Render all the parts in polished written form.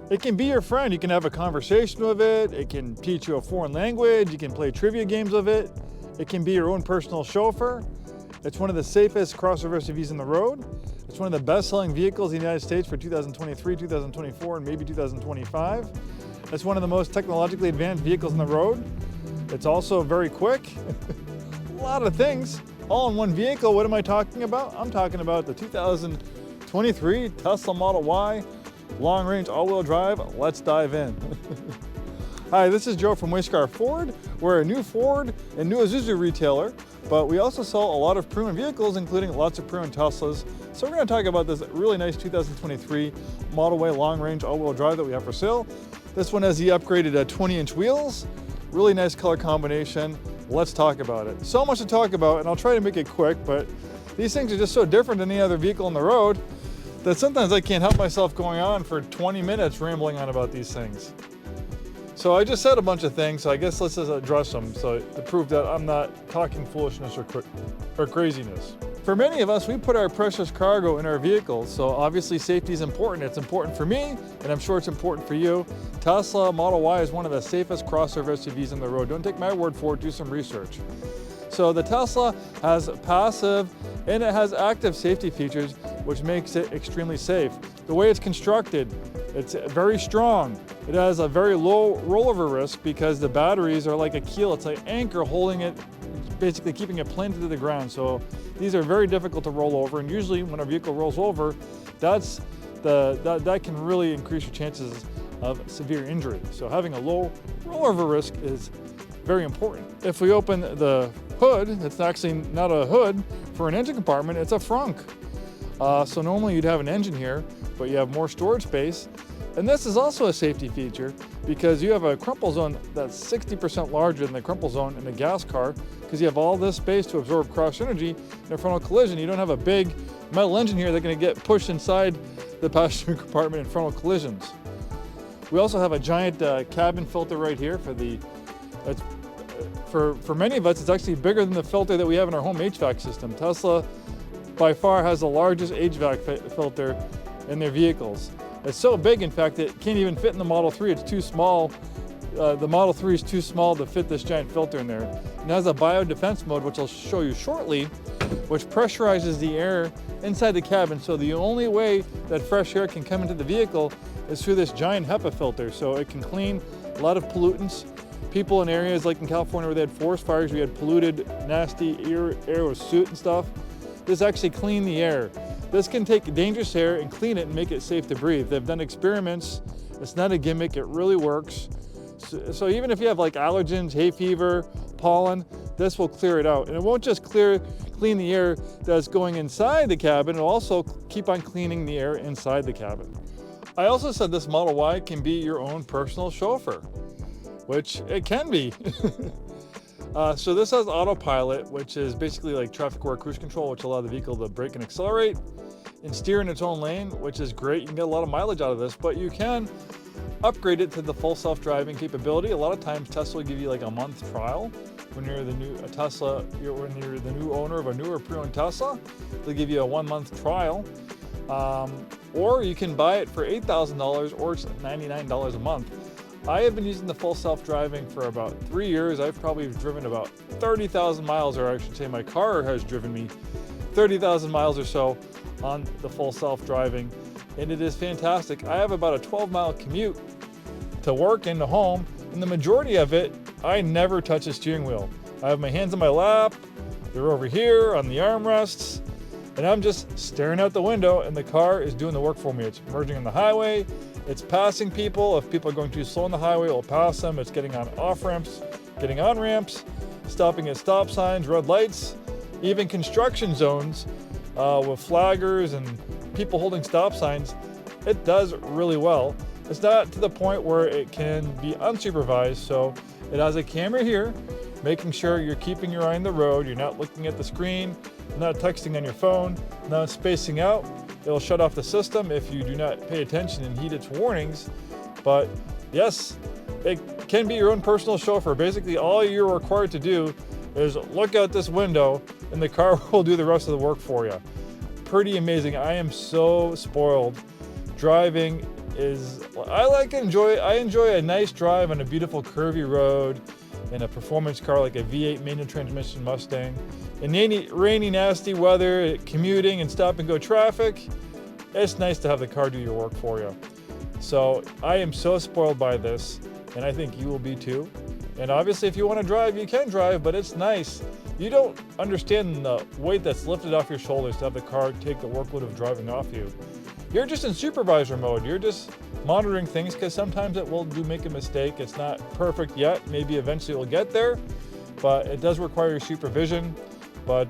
It can be your friend. You can have a conversation with it. It can teach you a foreign language. You can play trivia games with it. It can be your own personal chauffeur. It's one of the safest crossover SUVs in the road. It's one of the best-selling vehicles in the United States for 2023, 2024, and maybe 2025. It's one of the most technologically advanced vehicles on the road. It's also very quick. A lot of things all in one vehicle. What am I talking about? I'm talking about the 2023 Tesla Model Y long-range all-wheel drive. Let's dive in. Hi, this is Joe from Way Scarff Ford. We're a new Ford and new Isuzu retailer, but we also sell a lot of pre-owned vehicles, including lots of pre-owned Teslas. So we're going to talk about this really nice 2023 Model Y long-range all-wheel drive that we have for sale. This one has the upgraded 20-inch wheels. Really nice color combination. Let's talk about it. So much to talk about, and I'll try to make it quick, but these things are just so different than any other vehicle on the road that sometimes I can't help myself going on for 20 minutes rambling on about these things. So I just said a bunch of things, so I guess let's just address them to prove that I'm not talking foolishness or craziness. For many of us, we put our precious cargo in our vehicles, so obviously safety is important. It's important for me, and I'm sure it's important for you. Tesla Model Y is one of the safest crossover SUVs on the road. Don't take my word for it, do some research. So the Tesla has passive and it has active safety features, which makes it extremely safe. The way it's constructed, it's very strong. It has a very low rollover risk because the batteries are like a keel. It's like anchor holding it, basically keeping it planted to the ground. So these are very difficult to roll over, and usually when a vehicle rolls over, that can really increase your chances of severe injury. So having a low rollover risk is very important. If we open the hood, it's actually not a hood for an engine compartment, it's a frunk. So normally you'd have an engine here, but you have more storage space. And this is also a safety feature because you have a crumple zone that's 60% larger than the crumple zone in a gas car, because you have all this space to absorb cross energy in a frontal collision. You don't have a big metal engine here that's going to get pushed inside the passenger compartment in frontal collisions. We also have a giant cabin filter right here for many of us, it's actually bigger than the filter that we have in our home HVAC system. Tesla by far has the largest HVAC filter in their vehicles. It's so big, in fact, it can't even fit in the Model 3. It's too small. The Model 3 is too small to fit this giant filter in there. It has a biodefense mode, which I'll show you shortly, which pressurizes the air inside the cabin. So the only way that fresh air can come into the vehicle is through this giant HEPA filter. So it can clean a lot of pollutants. People in areas like in California where they had forest fires, we had polluted, nasty air with soot and stuff. This actually cleaned the air. This can take dangerous air and clean it and make it safe to breathe. They've done experiments. It's not a gimmick, it really works. So even if you have like allergens, hay fever, pollen, this will clear it out. And it won't just clean the air that's going inside the cabin, it'll also keep on cleaning the air inside the cabin. I also said this Model Y can be your own personal chauffeur, which it can be. So this has Autopilot, which is basically like traffic-aware cruise control, which allows the vehicle to brake and accelerate and steer in its own lane, which is great. You can get a lot of mileage out of this, but you can upgrade it to the full self-driving capability. A lot of times Tesla will give you like a month trial when you're the new owner of a newer pre-owned Tesla. They'll give you a 1-month trial, or you can buy it for $8,000, or it's $99 a month. I have been using the full self-driving for about 3 years. I've probably driven about 30,000 miles, or I should say my car has driven me 30,000 miles or so on the full self-driving, and it is fantastic. I have about a 12-mile commute to work and to home, and the majority of it, I never touch the steering wheel. I have my hands on my lap, they're over here on the armrests, and I'm just staring out the window, and the car is doing the work for me. It's merging on the highway, it's passing people. If people are going too slow on the highway, it'll pass them. It's getting on off-ramps, getting on ramps, stopping at stop signs, red lights, even construction zones with flaggers and people holding stop signs. It does really well. It's not to the point where it can be unsupervised, so it has a camera here, making sure you're keeping your eye on the road, you're not looking at the screen, you're not texting on your phone, not spacing out. It'll shut off the system if you do not pay attention and heed its warnings. But yes, it can be your own personal chauffeur. Basically, all you're required to do is look out this window and the car will do the rest of the work for you. Pretty amazing. I am so spoiled driving is, I enjoy a nice drive on a beautiful curvy road in a performance car like a V8 manual transmission Mustang. In rainy, nasty weather, commuting and stop and go traffic, it's nice to have the car do your work for you. So I am so spoiled by this, and I think you will be too. And obviously if you want to drive, you can drive, but it's nice. You don't understand the weight that's lifted off your shoulders to have the car take the workload of driving off you. You're just in supervisor mode. You're just monitoring things because sometimes it will make a mistake. It's not perfect yet. Maybe eventually it'll get there, but it does require your supervision. But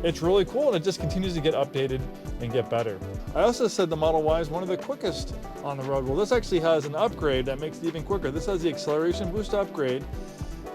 it's really cool, and it just continues to get updated and get better. I also said the Model Y is one of the quickest on the road. Well, this actually has an upgrade that makes it even quicker. This has the acceleration boost upgrade.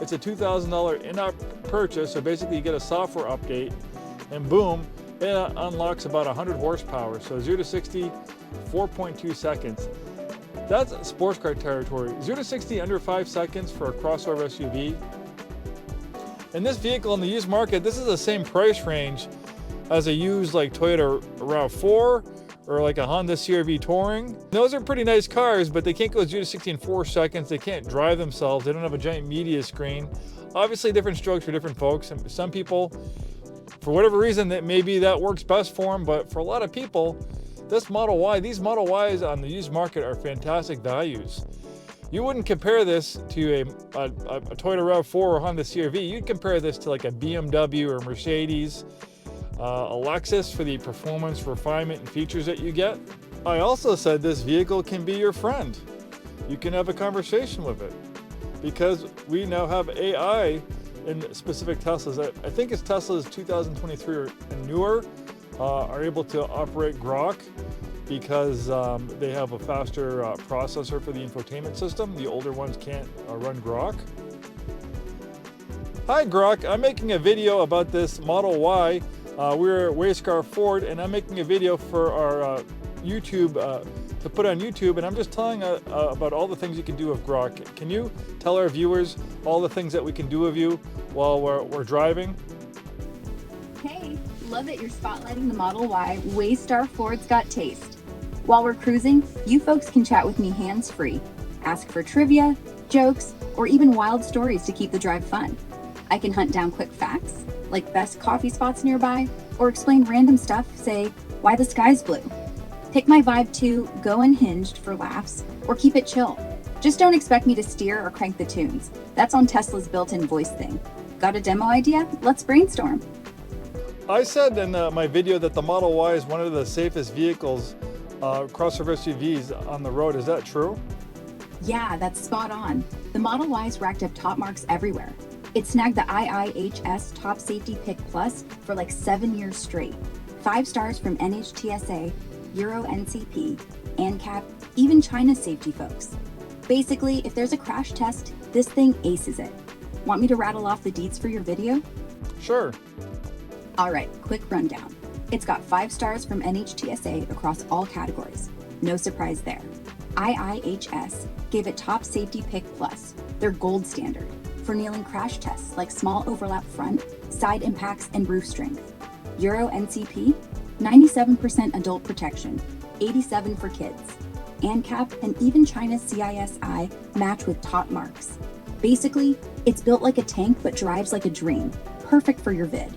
It's a $2,000 in-app purchase, so basically you get a software update, and boom, it unlocks about 100 horsepower. So 0 to 60, 4.2 seconds. That's sports car territory. 0 to 60 under 5 seconds for a crossover SUV. And this vehicle in the used market, this is the same price range as a used like Toyota RAV4 or like a Honda CR-V Touring. Those are pretty nice cars, but they can't go 0 to 60 in 4 seconds. They can't drive themselves. They don't have a giant media screen. Obviously different strokes for different folks. And some people, for whatever reason, that maybe that works best for them, but for a lot of people, this Model Y, these Model Ys on the used market are fantastic values. You wouldn't compare this to a Toyota RAV4 or Honda CR-V. You'd compare this to like a BMW or Mercedes, a Lexus for the performance, refinement, and features that you get. I also said this vehicle can be your friend. You can have a conversation with it because we now have AI in specific Teslas. I think it's Tesla's 2023 and newer are able to operate Grok because they have a faster processor for the infotainment system. The older ones can't run Grok. Hi Grok, I'm making a video about this Model Y. We're at Way Scarff Ford, and I'm making a video for our YouTube, to put on YouTube, and I'm just telling about all the things you can do with Grok. Can you tell our viewers all the things that we can do with you while we're driving? Hey, love that you're spotlighting the Model Y. Way Scarff Ford's got taste. While we're cruising, you folks can chat with me hands-free, ask for trivia, jokes, or even wild stories to keep the drive fun. I can hunt down quick facts, like best coffee spots nearby, or explain random stuff, say, why the sky's blue. Pick my vibe to go unhinged for laughs, or keep it chill. Just don't expect me to steer or crank the tunes. That's on Tesla's built-in voice thing. Got a demo idea? Let's brainstorm. I said in my video that the Model Y is one of the safest vehicles, crossover SUVs on the road. Is that true? Yeah, that's spot on. The Model Y's racked up top marks everywhere. It snagged the IIHS Top Safety Pick Plus for like 7 years straight. 5 stars from NHTSA, Euro NCP, ANCAP, even China's safety folks. Basically, if there's a crash test, this thing aces it. Want me to rattle off the deets for your video? Sure. All right, quick rundown. It's got 5 stars from NHTSA across all categories. No surprise there. IIHS gave it Top Safety Pick Plus, their gold standard, for nailing crash tests like small overlap front, side impacts, and roof strength. Euro NCP, 97% adult protection, 87 for kids. ANCAP and even China's CISI match with top marks. Basically, it's built like a tank but drives like a dream. Perfect for your vid.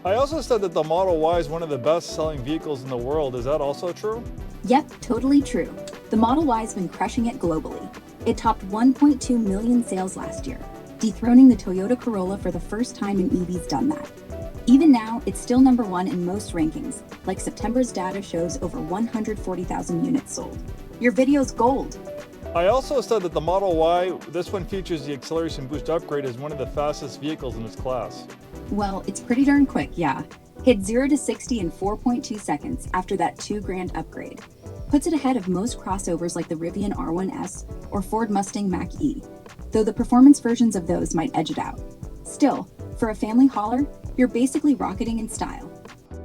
I also said that the Model Y is one of the best-selling vehicles in the world. Is that also true? Yep, totally true. The Model Y's been crushing it globally. It topped 1.2 million sales last year, dethroning the Toyota Corolla for the first time in EVs done that. Even now, it's still number 1 in most rankings, like September's data shows over 140,000 units sold. Your video's gold. I also said that the Model Y, this one features the acceleration boost upgrade as one of the fastest vehicles in its class. Well, it's pretty darn quick, yeah. Hit 0 to 60 in 4.2 seconds after that $2,000 upgrade. Puts it ahead of most crossovers like the Rivian R1S or Ford Mustang Mach-E, though the performance versions of those might edge it out. Still, for a family hauler, you're basically rocketing in style.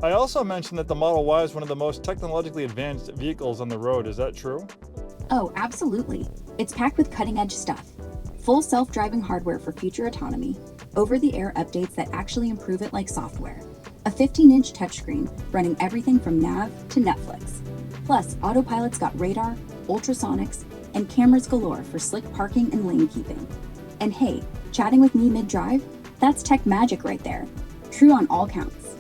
I also mentioned that the Model Y is one of the most technologically advanced vehicles on the road. Is that true? Oh, absolutely. It's packed with cutting-edge stuff. Full self-driving hardware for future autonomy, over-the-air updates that actually improve it like software, a 15-inch touchscreen running everything from nav to Netflix, Plus, Autopilot's got radar, ultrasonics, and cameras galore for slick parking and lane keeping. And hey, chatting with me mid-drive? That's tech magic right there. True on all counts.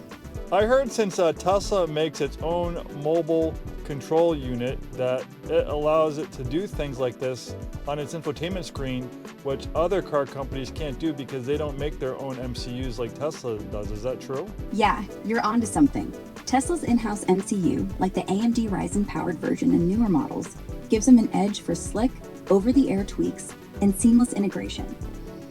I heard since Tesla makes its own mobile control unit that it allows it to do things like this on its infotainment screen, which other car companies can't do because they don't make their own MCUs like Tesla does. Is that true? Yeah, you're onto something. Tesla's in-house MCU, like the AMD Ryzen-powered version in newer models, gives them an edge for slick, over-the-air tweaks and seamless integration.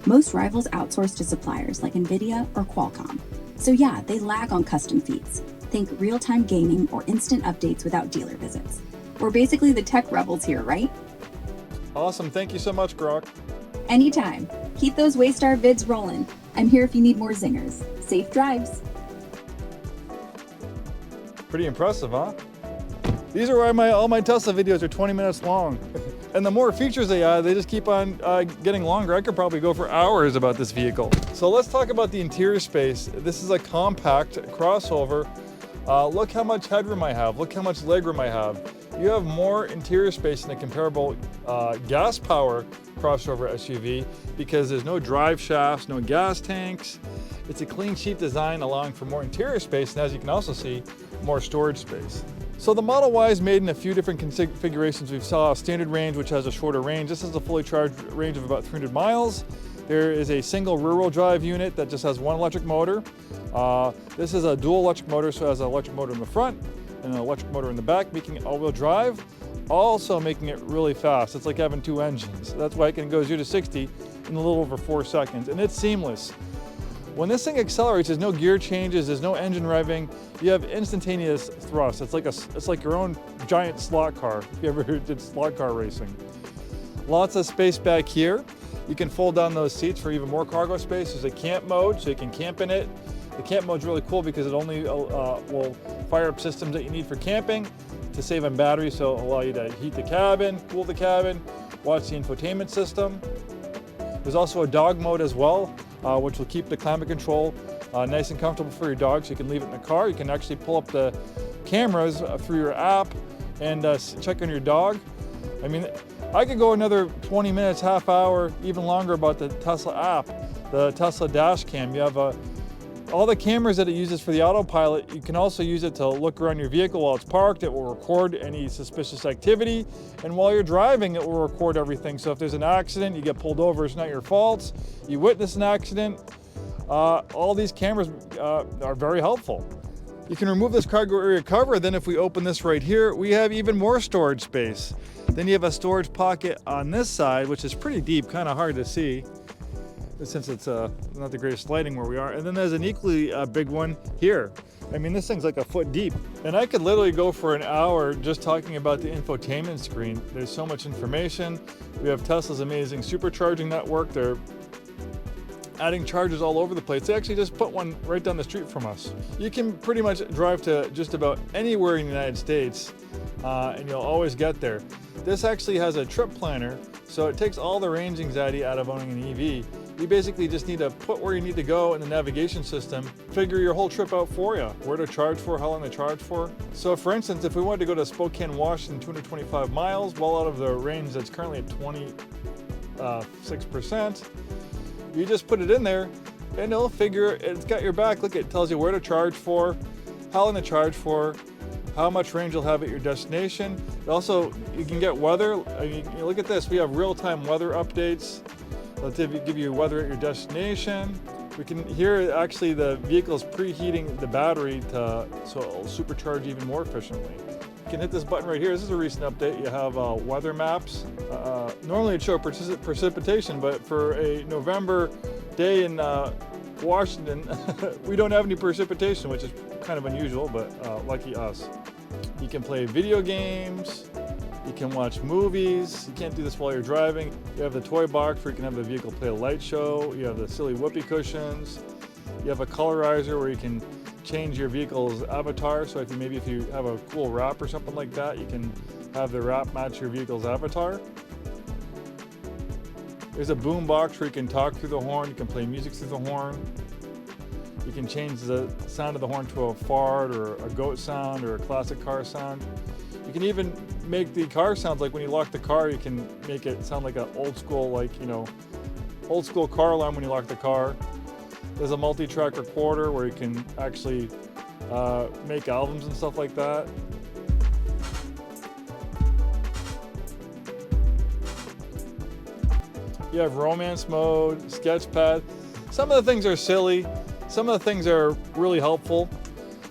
Most rivals outsource to suppliers like NVIDIA or Qualcomm. So yeah, they lag on custom feeds. Think real-time gaming or instant updates without dealer visits. We're basically the tech rebels here, right? Awesome, thank you so much, Grok. Anytime. Keep those Way Scarff vids rolling. I'm here if you need more zingers. Safe drives. Pretty impressive, huh? These are why all my Tesla videos are 20 minutes long. And the more features they add, they just keep on getting longer. I could probably go for hours about this vehicle. So let's talk about the interior space. This is a compact crossover. Look how much headroom I have. Look how much legroom I have. You have more interior space than a comparable gas power crossover SUV because there's no drive shafts, no gas tanks. It's a clean sheet design allowing for more interior space, and as you can also see, more storage space. So the Model Y is made in a few different configurations. We saw a standard range, which has a shorter range. This is a fully charged range of about 300 miles. There is a single rear-wheel drive unit that just has one electric motor. This is a dual electric motor, so it has an electric motor in the front and an electric motor in the back, making it all-wheel drive, also making it really fast. It's like having two engines. That's why it can go 0 to 60 in a little over 4 seconds, and it's seamless. When this thing accelerates, there's no gear changes, there's no engine revving. You have instantaneous thrust. It's like your own giant slot car, if you ever did slot car racing. Lots of space back here. You can fold down those seats for even more cargo space. There's a camp mode, so you can camp in it. The camp mode's really cool because it only will fire up systems that you need for camping to save on battery, so it'll allow you to heat the cabin, cool the cabin, watch the infotainment system. There's also a dog mode as well, which will keep the climate control nice and comfortable for your dog, so you can leave it in the car. You can actually pull up the cameras through your app and check on your dog. I mean, I could go another 20 minutes, half hour, even longer about the Tesla app, the Tesla dash cam. You have all the cameras that it uses for the Autopilot. You can also use it to look around your vehicle while it's parked. It will record any suspicious activity. And while you're driving, it will record everything. So if there's an accident, you get pulled over, it's not your fault. You witness an accident, all these cameras are very helpful. You can remove this cargo area cover. Then if we open this right here, we have even more storage space. Then you have a storage pocket on this side, which is pretty deep, kind of hard to see since it's not the greatest lighting where we are. And then there's an equally big one here. I mean, this thing's like a foot deep. And I could literally go for an hour just talking about the infotainment screen. There's so much information. We have Tesla's amazing supercharging network. They're adding chargers all over the place. They actually just put one right down the street from us. You can pretty much drive to just about anywhere in the United States and you'll always get there. This actually has a trip planner, so it takes all the range anxiety out of owning an EV. You basically just need to put where you need to go in the navigation system, figure your whole trip out for you, where to charge for, how long to charge for. So for instance, if we wanted to go to Spokane, Washington, 225 miles, well out of the range that's currently at 26%, you just put it in there and it'll figure, it's got your back. Look, it tells you where to charge for, how long to charge for, how much range you'll have at your destination. Also, you can get weather. I mean, look at this, we have real-time weather updates. Let's give you weather at your destination. We can hear actually the vehicle is preheating the battery so it'll supercharge even more efficiently. You can hit this button right here. This is a recent update. You have weather maps. Normally it'd show precipitation, but for a November day in Washington, we don't have any precipitation, which is kind of unusual, but lucky us. You can play video games. You can watch movies. You can't do this while you're driving. You have the toy box where you can have the vehicle play a light show. You have the silly whoopee cushions. You have a colorizer where you can change your vehicle's avatar. So if you have a cool wrap or something like that, you can have the wrap match your vehicle's avatar. There's a boom box where you can talk through the horn. You can play music through the horn. You can change the sound of the horn to a fart or a goat sound or a classic car sound. You can even make the car sounds like when you lock the car, you can make it sound like an old school, like, you know, old school car alarm when you lock the car. There's a multi-track recorder where you can actually make albums and stuff like that. You have romance mode, sketch pad. Some of the things are silly. Some of the things are really helpful.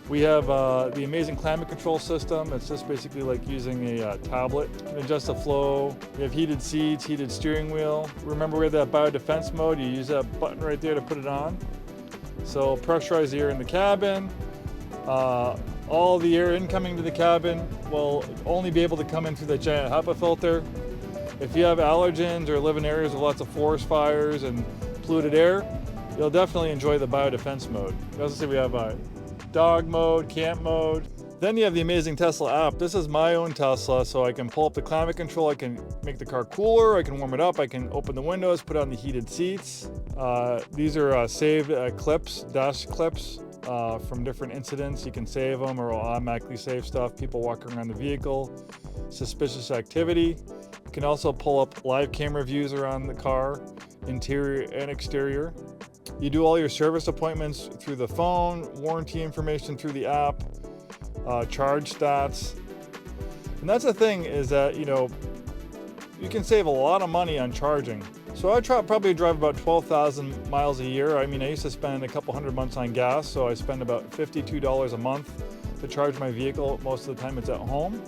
We have the amazing climate control system. It's just basically like using a tablet. You can adjust the flow. We have heated seats, heated steering wheel. Remember we have that biodefense mode. You use that button right there to put it on. So pressurized air in the cabin. All the air incoming to the cabin will only be able to come in through the giant HEPA filter. If you have allergens or live in areas with lots of forest fires and polluted air, you'll definitely enjoy the biodefense mode. As I say, we have dog mode, camp mode. Then you have the amazing Tesla app. This is my own Tesla, so I can pull up the climate control, I can make the car cooler, I can warm it up, I can open the windows, put on the heated seats. These are saved clips, dash clips from different incidents. You can save them or it'll automatically save stuff. People walking around the vehicle, suspicious activity. You can also pull up live camera views around the car, interior and exterior. You do all your service appointments through the phone, warranty information through the app, charge stats. And that's the thing is that, you know, you can save a lot of money on charging. So I probably drive about 12,000 miles a year. I mean, I used to spend a couple $100 on gas, so I spend about $52 a month to charge my vehicle. Most of the time it's at home.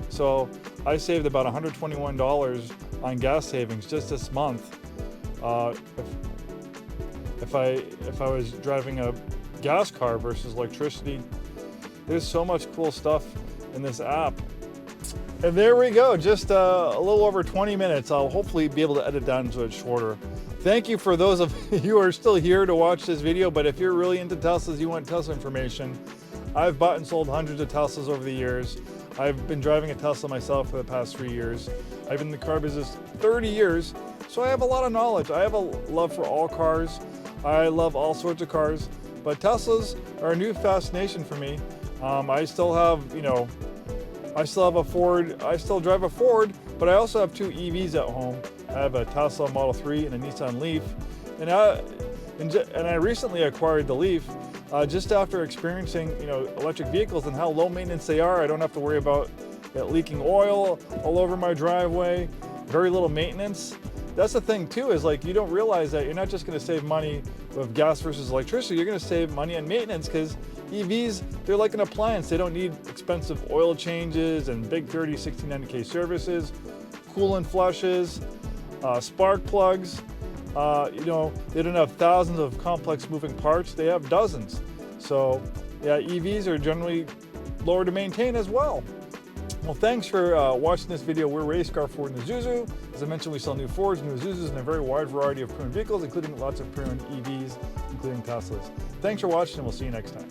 So I saved about $121 on gas savings just this month. If I was driving a gas car versus electricity. There's so much cool stuff in this app. And there we go, just a little over 20 minutes. I'll hopefully be able to edit down so it's shorter. Thank you for those of you who are still here to watch this video, but if you're really into Teslas, you want Tesla information, I've bought and sold hundreds of Teslas over the years. I've been driving a Tesla myself for the past 3 years. I've been in the car business 30 years, so I have a lot of knowledge. I have a love for all cars. I love all sorts of cars, but Teslas are a new fascination for me. I still have, I still have a Ford. I still drive a Ford, but I also have 2 EVs at home. I have a Tesla Model 3 and a Nissan Leaf, and I recently acquired the Leaf just after experiencing, electric vehicles and how low maintenance they are. I don't have to worry about it leaking oil all over my driveway. Very little maintenance. That's the thing too, is like you don't realize that you're not just going to save money with gas versus electricity. You're going to save money on maintenance because EVs, they're like an appliance. They don't need expensive oil changes and big 30, 60, 90K services, coolant flushes, spark plugs. They don't have thousands of complex moving parts. They have dozens. So yeah, EVs are generally lower to maintain as well. Well, thanks for watching this video. We're Way Scarff Ford Isuzu. As I mentioned, we sell new Fords, new Isuzus, and a very wide variety of pre-owned vehicles, including lots of pre-owned EVs, including Teslas. Thanks for watching, and we'll see you next time.